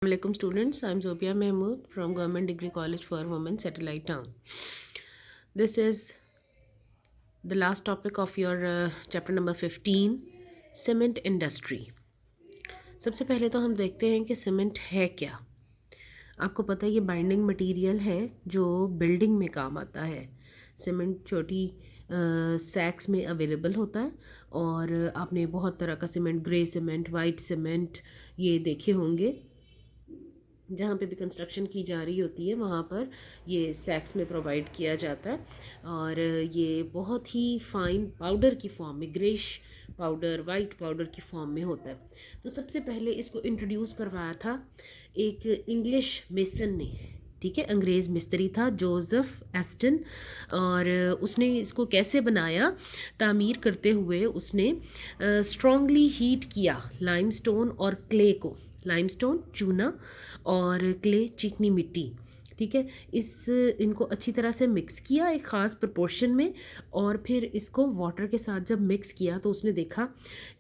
Assalamualaikum students, I am Zobia Mahmood from Government Degree College for Women, Satellite Town. This is the last topic of your chapter number 15, cement industry. सबसे पहले तो हम देखते हैं कि cement है क्या। आपको पता है ये बाइंडिंग मटेरियल है जो बिल्डिंग में काम आता है। सीमेंट छोटी सैक्स में अवेलेबल होता है और आपने बहुत तरह का cement, grey cement, white cement ये देखे होंगे। जहाँ पे भी कंस्ट्रक्शन की जा रही होती है वहाँ पर ये सैक्स में प्रोवाइड किया जाता है और ये बहुत ही फाइन पाउडर की फॉर्म में, ग्रेश पाउडर, वाइट पाउडर की फॉर्म में होता है। तो सबसे पहले इसको इंट्रोड्यूस करवाया था एक इंग्लिश मेसन ने, ठीक है, अंग्रेज़ मिस्त्री था जोसेफ एस्टन। और उसने इसको कैसे बनाया, तामीर करते हुए उसने स्ट्रॉन्गली हीट किया लाइमस्टोन और क्ले को, लाइमस्टोन चूना और क्ले चिकनी मिट्टी, ठीक है। इनको अच्छी तरह से मिक्स किया एक ख़ास प्रोपोर्शन में और फिर इसको वाटर के साथ जब मिक्स किया तो उसने देखा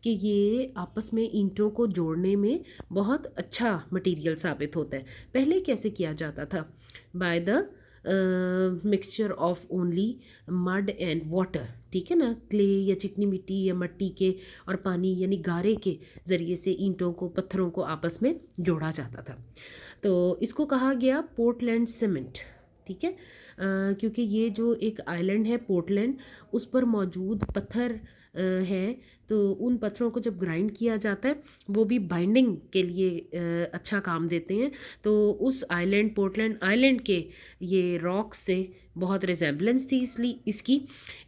कि ये आपस में ईंटों को जोड़ने में बहुत अच्छा मटेरियल साबित होता है। पहले कैसे किया जाता था, by the mixture of only mud and water, ठीक है ना, क्ले या चिकनी मिट्टी या मट्टी के और पानी यानी गारे के ज़रिए से ईंटों को, पत्थरों को आपस में जोड़ा जाता था। तो इसको कहा गया पोर्टलैंड सीमेंट, ठीक है, क्योंकि ये जो एक आइलैंड है पोर्टलैंड, उस पर मौजूद पत्थर हैं, तो उन पत्थरों को जब ग्राइंड किया जाता है वो भी बाइंडिंग के लिए अच्छा काम देते हैं। तो उस आइलैंड, पोर्टलैंड आइलैंड के ये रॉक से बहुत रिजेम्बलेंस थी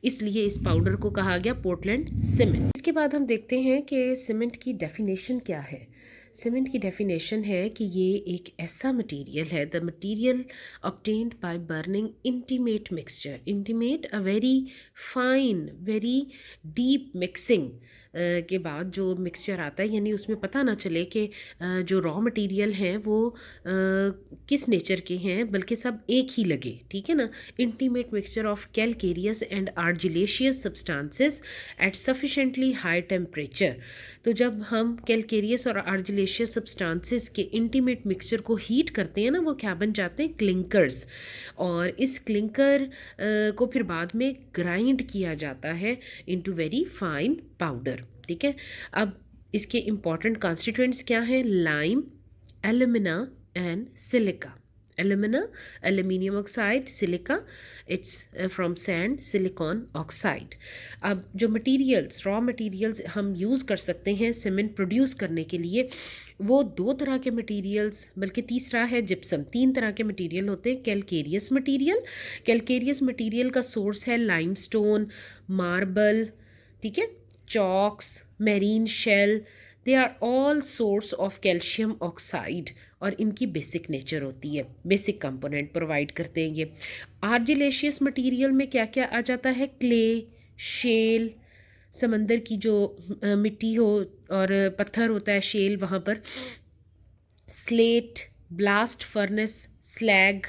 इसलिए इस पाउडर को कहा गया पोर्टलैंड सीमेंट। इसके बाद हम देखते हैं कि सीमेंट की डेफिनेशन क्या है। सीमेंट की डेफिनेशन है कि ये एक ऐसा मटेरियल है, the material obtained by burning intimate mixture, intimate a very fine, very deep mixing के बाद जो मिक्सचर आता है, यानी उसमें पता ना चले कि जो रॉ मटेरियल हैं वो किस नेचर के हैं, बल्कि सब एक ही लगे, ठीक है ना। Intimate mixture of calcareous and argillaceous substances at sufficiently high temperature. तो जब हम कैलकेरियस और आर्जिलेशियस सब्सटेंसेस के इंटीमेट मिक्सचर को हीट करते हैं ना, वो क्या बन जाते हैं, क्लिंकर्स। और इस क्लिंकर को फिर बाद में ग्राइंड किया जाता है इनटू वेरी फाइन पाउडर, ठीक है। अब इसके इम्पॉर्टेंट कॉन्स्टिट्यूएंट्स क्या हैं, lime, alumina and silica. Alumina, aluminium oxide, silica it's from sand, silicon oxide. अब जो मटेरियल्स, रॉ मटेरियल्स हम यूज़ कर सकते हैं सीमेंट प्रोड्यूस करने के लिए, वो दो तरह के मटेरियल्स, बल्कि तीसरा है जिप्सम। तीन तरह के मटेरियल होते हैं। कैलकेरियस मटेरियल, कैलकेरियस मटेरियल का सोर्स है लाइमस्टोन, मार्बल, ठीक है, chalks, marine shell, they are all source of calcium oxide और इनकी बेसिक नेचर होती है, बेसिक कंपोनेंट प्रोवाइड करते हैं ये। आर्जिलेशियस मटेरियल में क्या क्या आ जाता है, क्ले, शेल, समंदर की जो मिट्टी हो और पत्थर होता है शेल, वहाँ पर slate, blast furnace, slag,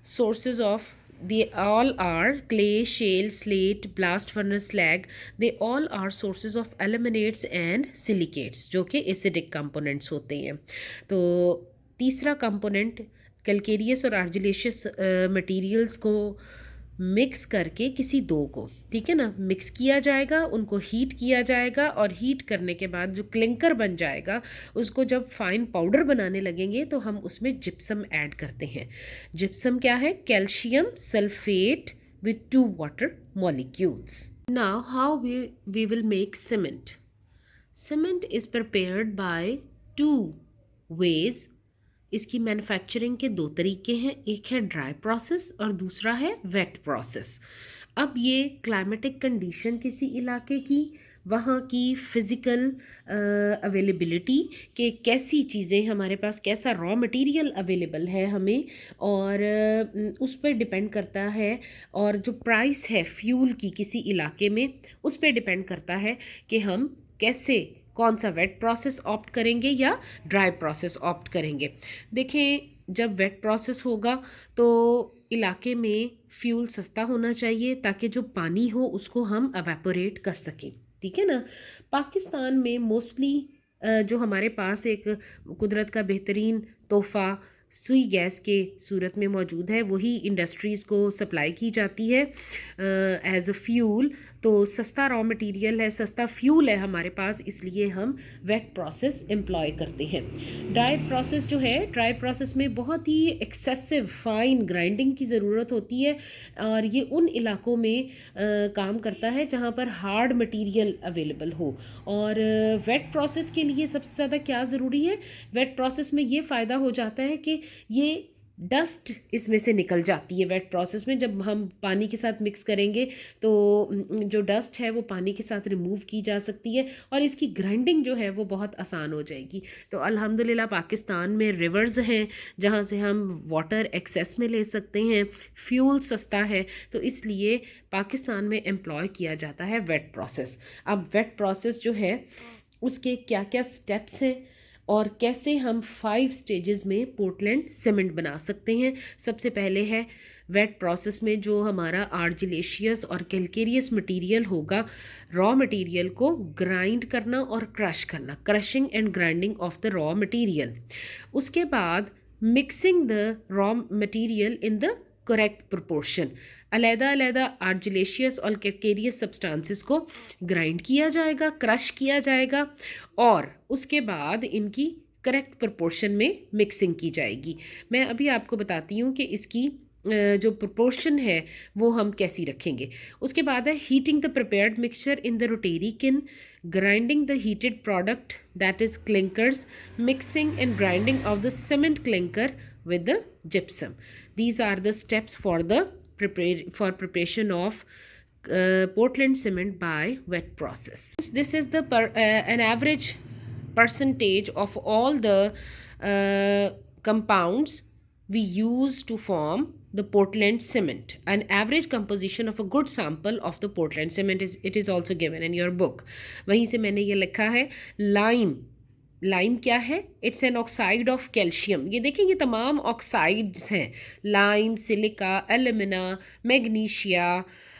sources of they all are clay, shale, slate, blast furnace, slag, they all are sources of aluminates and silicates जो कि acidic components होते हैं। तो तीसरा कंपोनेंट कैलकेरियस और आर्जिलेशियस मटेरियल्स को मिक्स करके किसी दो को, ठीक है ना, मिक्स किया जाएगा, उनको हीट किया जाएगा और हीट करने के बाद जो क्लिंकर बन जाएगा उसको जब फाइन पाउडर बनाने लगेंगे तो हम उसमें जिप्सम ऐड करते हैं। जिप्सम क्या है, calcium sulphate with 2 water molecules. Now how we will make cement. Cement is prepared by 2 ways. इसकी मैन्युफैक्चरिंग के 2 तरीके हैं, एक है ड्राई प्रोसेस और दूसरा है वेट प्रोसेस। अब ये क्लाइमेटिक कंडीशन किसी इलाके की, वहाँ की फ़िज़िकल अवेलेबिलिटी के कैसी चीज़ें हमारे पास, कैसा रॉ मटेरियल अवेलेबल है हमें, और उस पर डिपेंड करता है। और जो प्राइस है फ्यूल की किसी इलाके में, उस पर डिपेंड करता है कि हम कैसे, कौन सा वेट प्रोसेस ऑप्ट करेंगे या ड्राई प्रोसेस ऑप्ट करेंगे। देखें, जब वेट प्रोसेस होगा तो इलाके में फ्यूल सस्ता होना चाहिए ताकि जो पानी हो उसको हम एवेपोरेट कर सकें, ठीक है ना। पाकिस्तान में मोस्टली जो हमारे पास एक कुदरत का बेहतरीन तोहफ़ा सुई गैस के सूरत में मौजूद है, वही इंडस्ट्रीज़ को सप्लाई की जाती है एज अ फ्यूल। तो सस्ता रॉ मटेरियल है, सस्ता फ्यूल है हमारे पास, इसलिए हम वेट प्रोसेस एम्प्लॉय करते हैं। ड्राई प्रोसेस जो है, ड्राई प्रोसेस में बहुत ही एक्सेसिव फाइन ग्राइंडिंग की ज़रूरत होती है और ये उन इलाकों में काम करता है जहाँ पर हार्ड मटेरियल अवेलेबल हो। और वेट प्रोसेस के लिए सबसे ज़्यादा क्या ज़रूरी है, वेट प्रोसेस में ये फ़ायदा हो जाता है कि ये डस्ट इसमें से निकल जाती है। वेट प्रोसेस में जब हम पानी के साथ मिक्स करेंगे तो जो डस्ट है वो पानी के साथ रिमूव की जा सकती है और इसकी ग्राइंडिंग जो है वो बहुत आसान हो जाएगी। तो अल्हम्दुलिल्लाह पाकिस्तान में रिवर्स हैं जहाँ से हम वाटर एक्सेस में ले सकते हैं, फ्यूल सस्ता है, तो इसलिए पाकिस्तान में एम्प्लॉय किया जाता है वेट प्रोसेस। अब वेट प्रोसेस जो है उसके क्या क्या स्टेप्स हैं और कैसे हम 5 स्टेजेस में पोर्टलैंड सीमेंट बना सकते हैं। सबसे पहले है वेट प्रोसेस में जो हमारा आर्जिलेशियस और कैलकेरियस मटेरियल होगा, रॉ मटेरियल को ग्राइंड करना और क्रश करना, crushing and grinding of the raw material. उसके बाद mixing the raw material in the correct proportion. अलग-अलग आर्जिलेशियस और कैलकेरियस सब्सटेंसेस को ग्राइंड किया जाएगा, क्रश किया जाएगा और उसके बाद इनकी करेक्ट प्रोपोर्शन में मिक्सिंग की जाएगी। मैं अभी आपको बताती हूँ कि इसकी जो प्रोपोर्शन है वो हम कैसी रखेंगे। उसके बाद है heating the prepared mixture in the rotary kiln, grinding the heated product that is clinkers, mixing and grinding of the cement clinker with the gypsum. These are the steps for the preparation of Portland cement by wet process. This is the an average percentage of all the compounds we use to form the Portland cement. An average composition of a good sample of the Portland cement is also given in your book. वहीं से मैंने ये लिखा है lime क्या है, it's an oxide of calcium. ये देखें ये तमाम ऑक्साइड्स हैं, lime, silica, alumina, magnesia,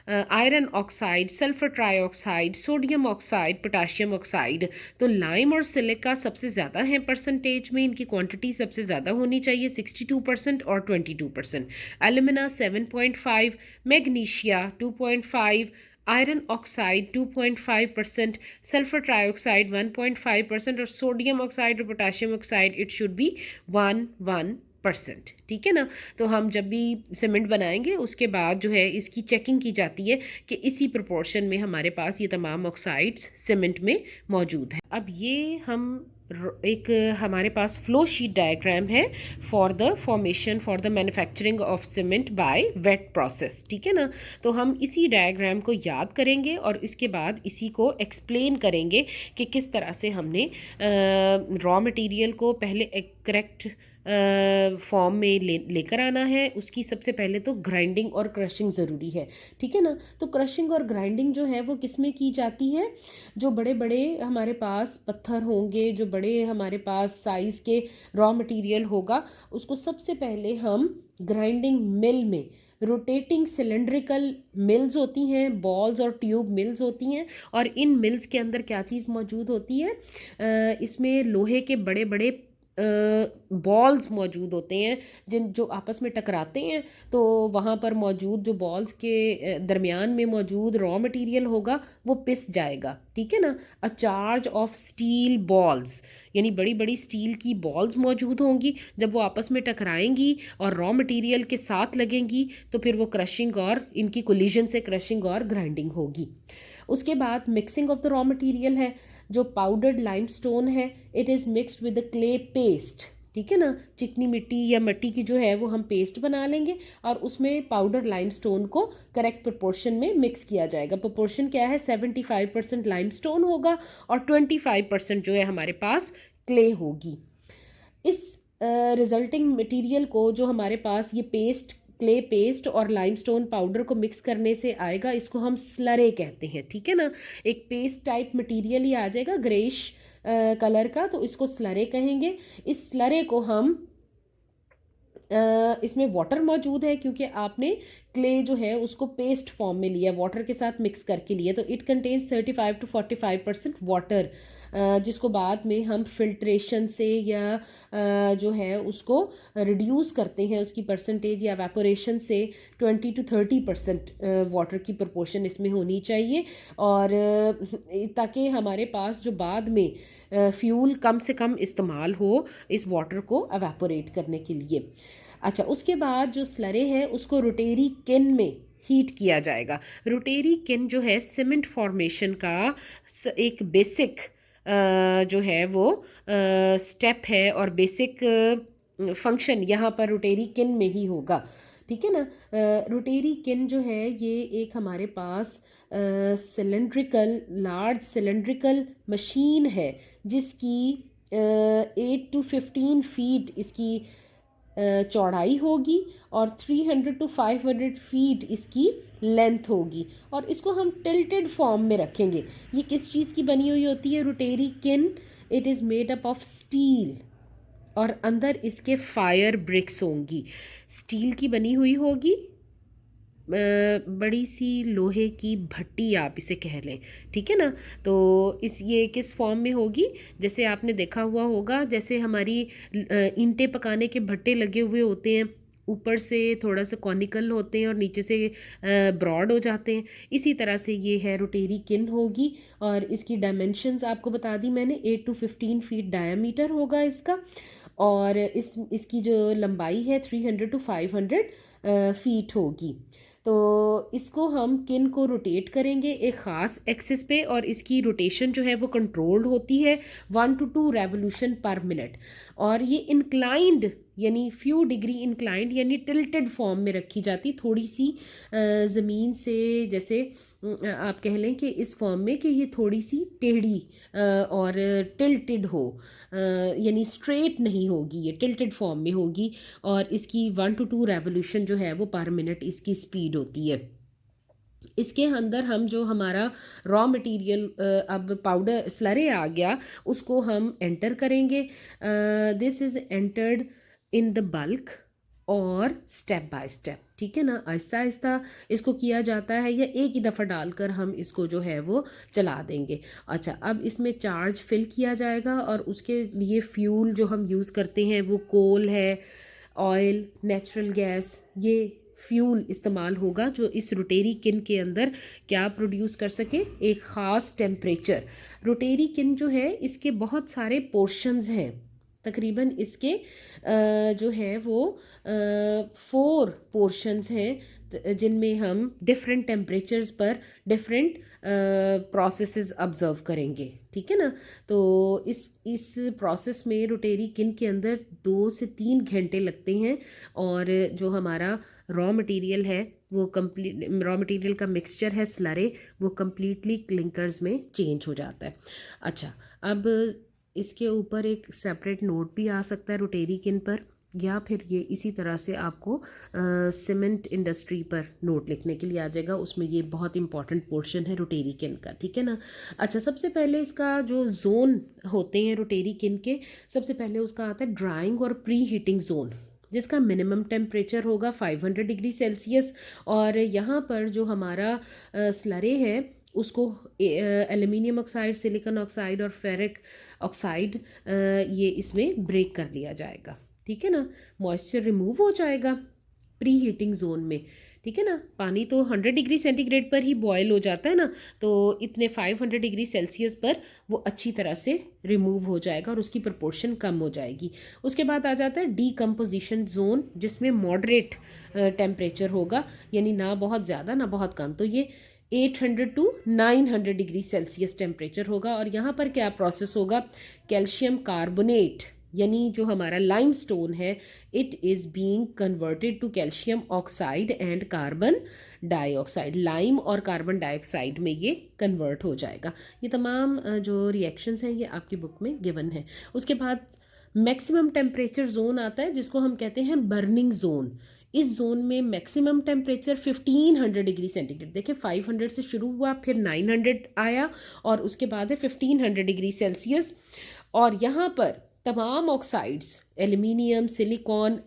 iron oxide, sulphur trioxide, sodium oxide, potassium oxide. तो लाइम और सिलिका सबसे ज़्यादा हैं परसेंटेज में, इनकी क्वांटिटी सबसे ज़्यादा होनी चाहिए 62% और 22%। Alumina 7.5, magnesia 2.5, iron oxide 2.5%, sulphur trioxide 1.5% और सोडियम ऑक्साइड और potassium oxide it should be 1%। ठीक है ना। तो हम जब भी सीमेंट बनाएंगे उसके बाद जो है इसकी चेकिंग की जाती है कि इसी प्रोपोर्शन में हमारे पास ये तमाम ऑक्साइड्स सीमेंट में मौजूद है। अब ये हम एक हमारे पास फ्लो शीट डायग्राम है for the formation for the manufacturing of cement by weight process. ठीक है ना। तो हम इसी डायग्राम को याद करेंगे और इसके बाद इसी को एक्सप्लेन करेंगे कि किस तरह से हमने रॉ मटेरियल को पहले एक करेक्ट फॉर्म में लेकर आना है। उसकी सबसे पहले तो ग्राइंडिंग और क्रशिंग ज़रूरी है। ठीक है ना। तो क्रशिंग और ग्राइंडिंग जो है वो किस में की जाती है, जो बड़े बड़े हमारे पास पत्थर होंगे, जो बड़े हमारे पास साइज़ के रॉ मटेरियल होगा, उसको सबसे पहले हम ग्राइंडिंग मिल में, रोटेटिंग सिलेंड्रिकल मिल्स होती हैं, बॉल्स और ट्यूब मिल्स होती हैं, और इन मिल्स के अंदर क्या चीज़ मौजूद होती है, इसमें लोहे के बड़े बड़े बॉल्स मौजूद होते हैं जो आपस में टकराते हैं। तो वहाँ पर मौजूद जो बॉल्स के दरमियान में मौजूद रॉ मटेरियल होगा वो पिस जाएगा। ठीक है ना। A charge of steel balls, यानी बड़ी बड़ी स्टील की बॉल्स मौजूद होंगी, जब वो आपस में टकराएंगी और रॉ मटेरियल के साथ लगेंगी तो फिर वो क्रशिंग और इनकी कोलिजन से क्रशिंग और ग्राइंडिंग होगी। उसके बाद mixing of the raw material है, जो पाउडर्ड लाइमस्टोन है, it is mixed with the clay paste. ठीक है ना। चिकनी मिट्टी या मिट्टी की जो है वो हम पेस्ट बना लेंगे और उसमें पाउडर लाइमस्टोन को करेक्ट प्रोपोर्शन में मिक्स किया जाएगा। प्रोपोर्शन क्या है, 75% लाइमस्टोन होगा और 25% जो है हमारे पास क्ले होगी। इस रिजल्टिंग मटेरियल को जो हमारे पास ये पेस्ट, क्ले पेस्ट और लाइमस्टोन पाउडर को मिक्स करने से आएगा, इसको हम स्लरे कहते हैं। ठीक है ना। एक पेस्ट टाइप मटेरियल ही आ जाएगा ग्रेश कलर का, तो इसको स्लरे कहेंगे। इस स्लरे को हम इसमें वाटर मौजूद है क्योंकि आपने क्ले जो है उसको पेस्ट फॉर्म में लिया, वाटर के साथ मिक्स करके लिया, तो इट कंटेन्स 35 to 45% वाटर जिसको बाद में हम फिल्ट्रेशन से या जो है उसको रिड्यूस करते हैं, उसकी परसेंटेज या एवेपोरेशन से 20 to 30% वाटर की प्रोपोर्शन इसमें होनी चाहिए, और ताकि हमारे पास जो बाद में फ्यूल कम से कम इस्तेमाल हो इस वाटर को एवेपोरेट करने के लिए। अच्छा, उसके बाद जो स्लरे है उसको रोटेरी किन में हीट किया जाएगा। रोटेरी किन जो है सीमेंट फॉर्मेशन का एक बेसिक जो है वो स्टेप है, और बेसिक फंक्शन यहाँ पर रोटेरी किन में ही होगा, ठीक है ना। रोटेरी किन जो है ये एक हमारे पास सिलेंड्रिकल लार्ज सिलेंड्रिकल मशीन है जिसकी 8 to 15 फीट इसकी चौड़ाई होगी और 300 to 500 फीट इसकी लेंथ होगी, और इसको हम टिल्टेड फॉर्म में रखेंगे। ये किस चीज़ की बनी हुई होती है रोटेरी किन? It is made up of steel, और अंदर इसके फायर ब्रिक्स होंगी, स्टील की बनी हुई होगी, बड़ी सी लोहे की भट्टी आप इसे कह लें, ठीक है ना। तो ये किस फॉर्म में होगी? जैसे आपने देखा हुआ होगा, जैसे हमारी ईंटें पकाने के भट्टे लगे हुए होते हैं, ऊपर से थोड़ा सा कॉनिकल होते हैं और नीचे से ब्रॉड हो जाते हैं, इसी तरह से ये है रोटेरी किन होगी। और इसकी डायमेंशंस आपको बता दी मैंने, 8 to 15 फीट डायामीटर होगा इसका, और इसकी जो लंबाई है 300 to 500 फीट होगी। तो इसको हम किन को रोटेट करेंगे एक ख़ास एक्सिस पे, और इसकी रोटेशन जो है वो कंट्रोल्ड होती है 1 to 2 रेवोल्यूशन पर मिनट, और ये इंक्लाइंड यानी फ्यू डिग्री इंक्लाइंड यानी टिल्टेड फॉर्म में रखी जाती, थोड़ी सी ज़मीन से जैसे आप कह लें कि इस फॉर्म में कि ये थोड़ी सी टेढ़ी और टिल्टेड हो, यानी स्ट्रेट नहीं होगी, ये टिल्टेड फॉर्म में होगी, और इसकी 1 to 2 रेवोल्यूशन जो है वो पर मिनट इसकी स्पीड होती है। इसके अंदर हम जो हमारा रॉ मटेरियल अब पाउडर स्लरे आ गया उसको हम एंटर करेंगे। This is entered in the bulk और स्टेप बाय स्टेप, ठीक है ना, आहिस्ता आहिस्ता इसको किया जाता है, या एक ही दफ़ा डालकर हम इसको जो है वो चला देंगे। अच्छा, अब इसमें चार्ज फिल किया जाएगा, और उसके लिए फ्यूल जो हम यूज़ करते हैं वो कोल है, ऑयल, नेचुरल गैस, ये फ्यूल इस्तेमाल होगा जो इस रोटेरी किन के अंदर क्या प्रोड्यूस कर सके, एक ख़ास टेम्परेचर। रोटेरी किन जो है इसके बहुत सारे पोर्शंस हैं, तकरीबन इसके जो है वो 4 पोर्शंस हैं जिनमें हम डिफरेंट टेम्परेचर्स पर डिफरेंट प्रोसेसेस ऑब्ज़र्व करेंगे, ठीक है ना। तो इस प्रोसेस में रोटेरी किन के अंदर 2 से 3 घंटे लगते हैं, और जो हमारा रॉ मटेरियल है वो कंप्लीट रॉ मटेरियल का मिक्सचर है स्लरे, वो कम्प्लीटली क्लिंकर्स में चेंज हो जाता है। अच्छा, अब इसके ऊपर एक सेपरेट नोट भी आ सकता है रोटेरी किन पर, या फिर ये इसी तरह से आपको सीमेंट इंडस्ट्री पर नोट लिखने के लिए आ जाएगा, उसमें ये बहुत इंपॉर्टेंट पोर्शन है रोटेरी किन का, ठीक है ना। अच्छा, सबसे पहले इसका जो जोन होते हैं रोटेरी किन के, सबसे पहले उसका आता है ड्राइंग और प्री हीटिंग जोन, जिसका मिनिमम टेम्परेचर होगा 500 डिग्री सेल्सियस, और यहाँ पर जो हमारा स्लरे है उसको एल्युमिनियम ऑक्साइड, सिलिकॉन ऑक्साइड और फेरिक ऑक्साइड ये इसमें ब्रेक कर लिया जाएगा, ठीक है ना। मॉइस्चर रिमूव हो जाएगा प्री हीटिंग जोन में, ठीक है ना। पानी तो 100 डिग्री सेंटीग्रेड पर ही बॉयल हो जाता है ना, तो इतने 500 डिग्री सेल्सियस पर वो अच्छी तरह से रिमूव हो जाएगा और उसकी प्रोपोर्शन कम हो जाएगी। उसके बाद आ जाता है डीकम्पोजिशन जोन, जिसमें मॉडरेट टेम्परेचर होगा, यानी ना बहुत ज़्यादा ना बहुत कम, तो ये 800 to 900 डिग्री सेल्सियस टेम्परेचर होगा। और यहाँ पर क्या प्रोसेस होगा, कैल्शियम कार्बोनेट यानी जो हमारा लाइमस्टोन है, it is being converted to calcium oxide and carbon dioxide, lime और कार्बन डाइऑक्साइड में ये कन्वर्ट हो जाएगा। ये तमाम जो रिएक्शंस हैं ये आपकी बुक में गिवन है। उसके बाद मैक्सिमम टेम्परेचर जोन आता है जिसको हम कहते हैं बर्निंग जोन। इस जोन में मैक्सिमम टेम्परेचर 1500 डिग्री सेंटीग्रेड, देखिए 500 से शुरू हुआ, फिर 900 आया, और उसके बाद है 1500 डिग्री सेल्सियस। और यहाँ पर तमाम ऑक्साइड्स एल्यूमिनियम, सिलिकॉन,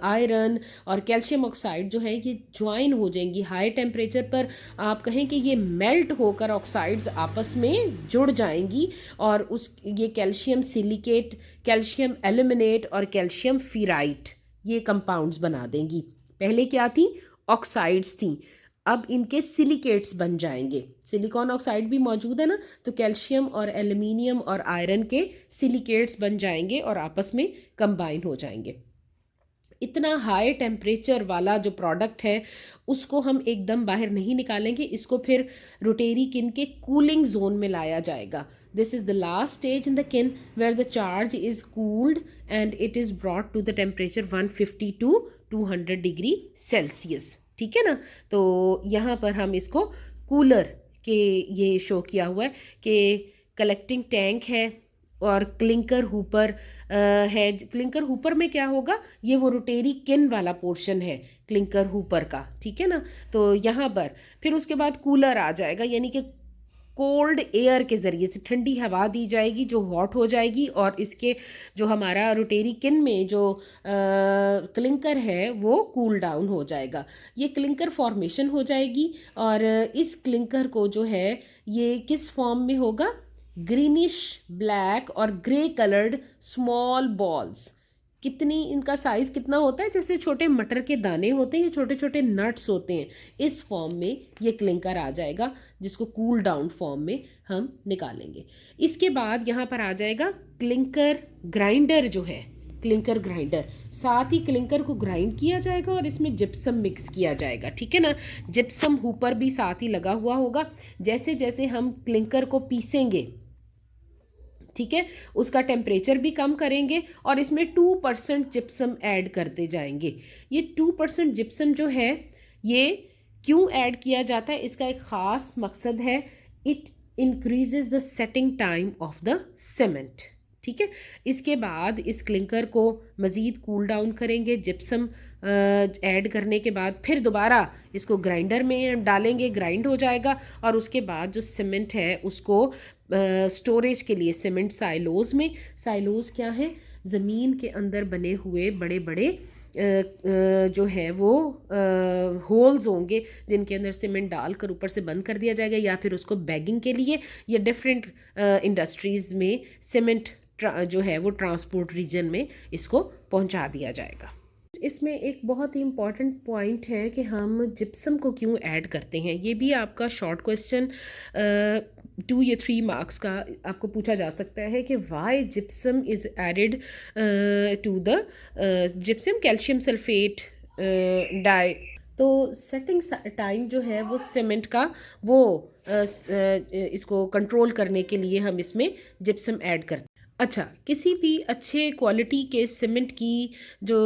आयरन और कैल्शियम ऑक्साइड जो है ये ज्वाइन हो जाएंगी हाई टेम्परेचर पर। आप कहें कि ये मेल्ट होकर ऑक्साइड्स आपस में जुड़ जाएंगी और ये कैल्शियम सिलिकेट, कैल्शियम एल्यूमिनेट और कैल्शियम फीराइट ये कंपाउंड्स बना देंगी। पहले क्या थी? ऑक्साइड्स थी, अब इनके सिलिकेट्स बन जाएंगे। सिलिकॉन ऑक्साइड भी मौजूद है ना, तो कैल्शियम और एल्यूमिनियम और आयरन के सिलिकेट्स बन जाएंगे और आपस में कंबाइन हो जाएंगे। इतना हाई टेम्परेचर वाला जो प्रोडक्ट है उसको हम एकदम बाहर नहीं निकालेंगे, इसको फिर रोटेरी किन के कूलिंग जोन में लाया जाएगा। This is the last stage in the kiln where the charge is cooled and it is brought to the temperature 150 to 200 degree Celsius. ठीक है ना। तो यहाँ पर हम इसको कूलर के ये शो किया हुआ है कि कलेक्टिंग टैंक है और क्लिंकर हुपर है। क्लिंकर हुपर में क्या होगा? ये वो रोटेरी किन वाला पोर्शन है क्लिंकर हुपर का। ठीक है ना। तो यहाँ पर फिर उसके बाद कूलर आ जाएगा, यानी कि कोल्ड एयर के ज़रिए से ठंडी हवा दी जाएगी जो हॉट हो जाएगी और इसके जो हमारा रोटेरी किन में जो क्लिंकर है वो कूल डाउन हो जाएगा। ये क्लिंकर फॉर्मेशन हो जाएगी और इस क्लिंकर को जो है ये किस फॉर्म में होगा? ग्रीनिश ब्लैक और ग्रे कलर्ड स्मॉल बॉल्स। कितनी इनका साइज़ कितना होता है? जैसे छोटे मटर के दाने होते हैं या छोटे छोटे नट्स होते हैं, इस फॉर्म में ये क्लिंकर आ जाएगा जिसको कूल डाउन फॉर्म में हम निकालेंगे। इसके बाद यहाँ पर आ जाएगा क्लिंकर ग्राइंडर जो है, क्लिंकर ग्राइंडर। साथ ही क्लिंकर को ग्राइंड किया जाएगा और इसमें जिप्सम मिक्स किया जाएगा। ठीक है ना। जिप्सम हुपर भी साथ ही लगा हुआ होगा। जैसे जैसे हम क्लिंकर को पीसेंगे, ठीक है, उसका टेम्परेचर भी कम करेंगे और इसमें 2% जिप्सम ऐड करते जाएंगे। ये 2% जिप्सम जो है ये क्यों ऐड किया जाता है? इसका एक ख़ास मकसद है, it increases the setting time of the cement. ठीक है। इसके बाद इस क्लिंकर को मज़ीद कूल डाउन करेंगे जिप्सम ऐड करने के बाद, फिर दोबारा इसको ग्राइंडर में डालेंगे, ग्राइंड हो जाएगा और उसके बाद जो सीमेंट है उसको स्टोरेज के लिए सीमेंट साइलोज़ में। साइलोज़ क्या है? ज़मीन के अंदर बने हुए बड़े बड़े जो है वो होल्स होंगे जिनके अंदर सीमेंट डालकर ऊपर से बंद कर दिया जाएगा, या फिर उसको बैगिंग के लिए या डिफरेंट इंडस्ट्रीज़ में सीमेंट जो है वो ट्रांसपोर्ट रीजन में इसको पहुंचा दिया जाएगा। इसमें एक बहुत ही इम्पॉर्टेंट पॉइंट है कि हम जिप्सम को क्यों ऐड करते हैं। ये भी आपका शॉर्ट क्वेश्चन 2 या 3 मार्क्स का आपको पूछा जा सकता है कि why gypsum is added to the gypsum calcium sulphate di. तो सेटिंग टाइम जो है वो सीमेंट का वो इसको कंट्रोल करने के लिए हम इसमें जिप्सम ऐड करते हैं। अच्छा, किसी भी अच्छे क्वालिटी के सीमेंट की जो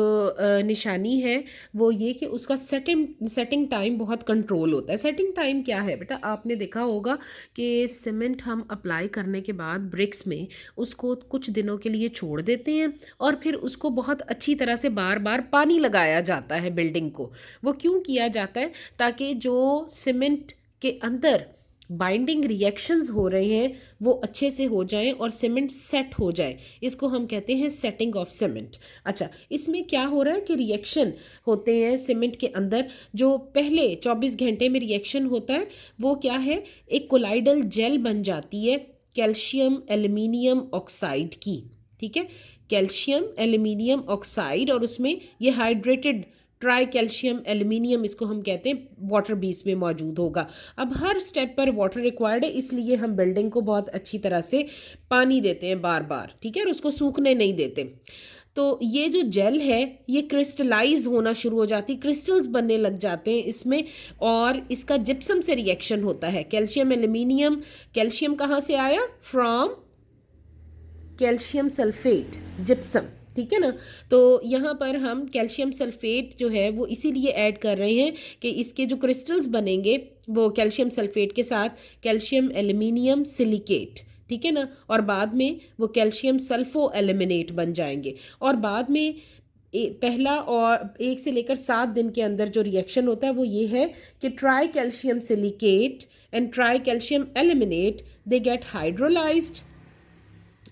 निशानी है वो ये कि उसका सेटिंग टाइम बहुत कंट्रोल होता है। सेटिंग टाइम क्या है बेटा? आपने देखा होगा कि सीमेंट हम अप्लाई करने के बाद ब्रिक्स में उसको कुछ दिनों के लिए छोड़ देते हैं और फिर उसको बहुत अच्छी तरह से बार बार पानी लगाया जाता है बिल्डिंग को। वो क्यों किया जाता है? ताकि जो सीमेंट के अंदर बाइंडिंग रिएक्शंस हो रहे हैं वो अच्छे से हो जाएं और सीमेंट सेट हो जाए। इसको हम कहते हैं सेटिंग ऑफ सीमेंट। अच्छा, इसमें क्या हो रहा है कि रिएक्शन होते हैं सीमेंट के अंदर। जो पहले 24 घंटे में रिएक्शन होता है वो क्या है? एक कोलाइडल जेल बन जाती है कैल्शियम एल्यूमिनियम ऑक्साइड की। ठीक है, कैल्शियम एल्यूमिनियम ऑक्साइड, और उसमें ये हाइड्रेटेड ट्राई कैल्शियम एल्यूमिनियम इसको हम कहते हैं वाटर बेस में मौजूद होगा। अब हर स्टेप पर वाटर रिक्वायर्ड है, इसलिए हम बिल्डिंग को बहुत अच्छी तरह से पानी देते हैं बार बार। ठीक है, और उसको सूखने नहीं देते। तो ये जो जेल है ये क्रिस्टलाइज होना शुरू हो जाती, क्रिस्टल्स बनने लग जाते हैं इसमें, और इसका जिप्सम से रिएक्शन होता है। कैल्शियम एल्यूमिनियम, कैल्शियम कहाँ से आया? From calcium sulphate, gypsum. ठीक है ना। तो यहाँ पर हम कैल्शियम सल्फेट जो है वो इसीलिए ऐड कर रहे हैं कि इसके जो क्रिस्टल्स बनेंगे वो कैल्शियम सल्फेट के साथ कैल्शियम एल्यूमिनियम सिलिकेट, ठीक है ना, और बाद में वो कैल्शियम सल्फो एल्यूमिनेट बन जाएंगे। और बाद में पहला और 1 से लेकर 7 दिन के अंदर जो रिएक्शन होता है वो ये है कि try calcium silicate and try calcium aluminate they get hydrolysed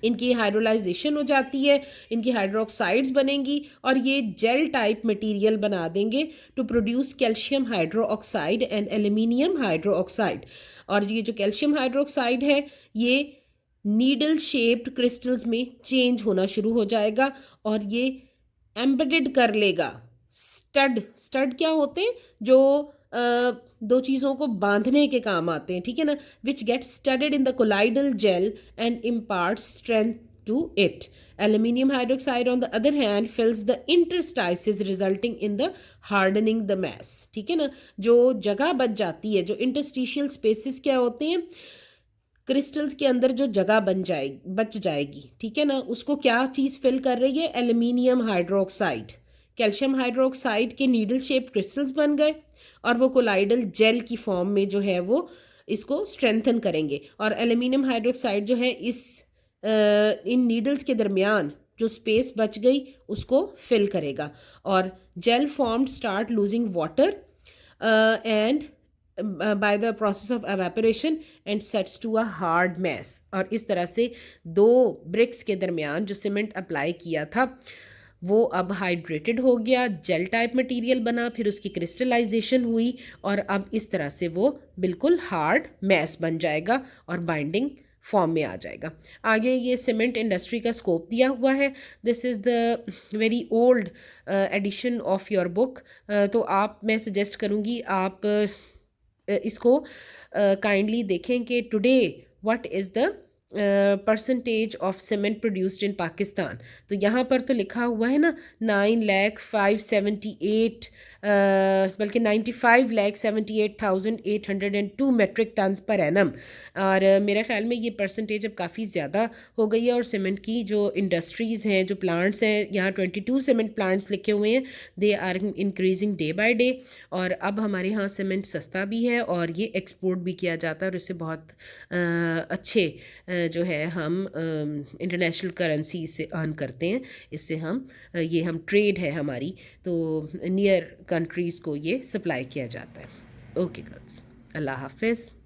इनकी हाइड्रोलाइजेशन हो जाती है, इनकी हाइड्रोक्साइड्स बनेंगी और ये जेल टाइप मटेरियल बना देंगे to produce calcium hydroxide and aluminium hydroxide. और ये जो कैल्शियम हाइड्रोक्साइड है ये नीडल शेप्ड क्रिस्टल्स में चेंज होना शुरू हो जाएगा और ये एम्बेडेड कर लेगा। स्टड क्या होते हैं? जो दो चीज़ों को बांधने के काम आते हैं, ठीक है ना। Which get studded in the colloidal gel and impart strength to it. Aluminium hydroxide on the other hand fills the interstices resulting in the hardening the mass, ठीक है ना। जो जगह बच जाती है, जो इंटरस्टिशियल स्पेसिस क्या होते हैं, क्रिस्टल्स के अंदर जो जगह बच जाएगी, ठीक है ना, उसको क्या चीज़ फिल कर रही है? Aluminium hydroxide. कैल्शियम हाइड्रोक्साइड के नीडल शेप क्रिस्टल्स बन गए और वो कोलाइडल जेल की फॉर्म में जो है वो इसको स्ट्रेंथन करेंगे। और एल्यूमिनियम हाइड्रोक्साइड जो है इस इन नीडल्स के दरमियान जो स्पेस बच गई उसको फिल करेगा और gel formed start losing water and by the process of evaporation and sets to a hard mass। और इस तरह से दो ब्रिक्स के दरमियान जो सीमेंट अप्लाई किया था वो अब हाइड्रेटेड हो गया, जेल टाइप मटेरियल बना, फिर उसकी क्रिस्टलाइजेशन हुई और अब इस तरह से वो बिल्कुल हार्ड मैस बन जाएगा और बाइंडिंग फॉर्म में आ जाएगा। आगे ये सीमेंट इंडस्ट्री का स्कोप दिया हुआ है। This is the very old edition of your book. तो मैं सजेस्ट करूँगी आप इसको काइंडली देखें कि today what is the percentage of cement produced in Pakistan. तो यहाँ पर तो लिखा हुआ है ना 9,578 बल्कि 95,78,802 मेट्रिक टन्स पर एनम। और मेरे ख्याल में ये परसेंटेज अब काफ़ी ज़्यादा हो गई है। और सीमेंट की जो इंडस्ट्रीज़ हैं, जो प्लांट्स हैं, यहाँ 22 सीमेंट प्लांट्स लिखे हुए हैं, they are increasing day by day. और अब हमारे यहाँ सीमेंट सस्ता भी है और ये एक्सपोर्ट भी किया जाता है और इससे बहुत अच्छे जो है हम इंटरनेशनल करेंसी से अर्न करते हैं। इससे हम ट्रेड है हमारी, तो नियर कंट्रीज़ को ये सप्लाई किया जाता है। ओके गर्ल्स, अल्लाह हाफिज़।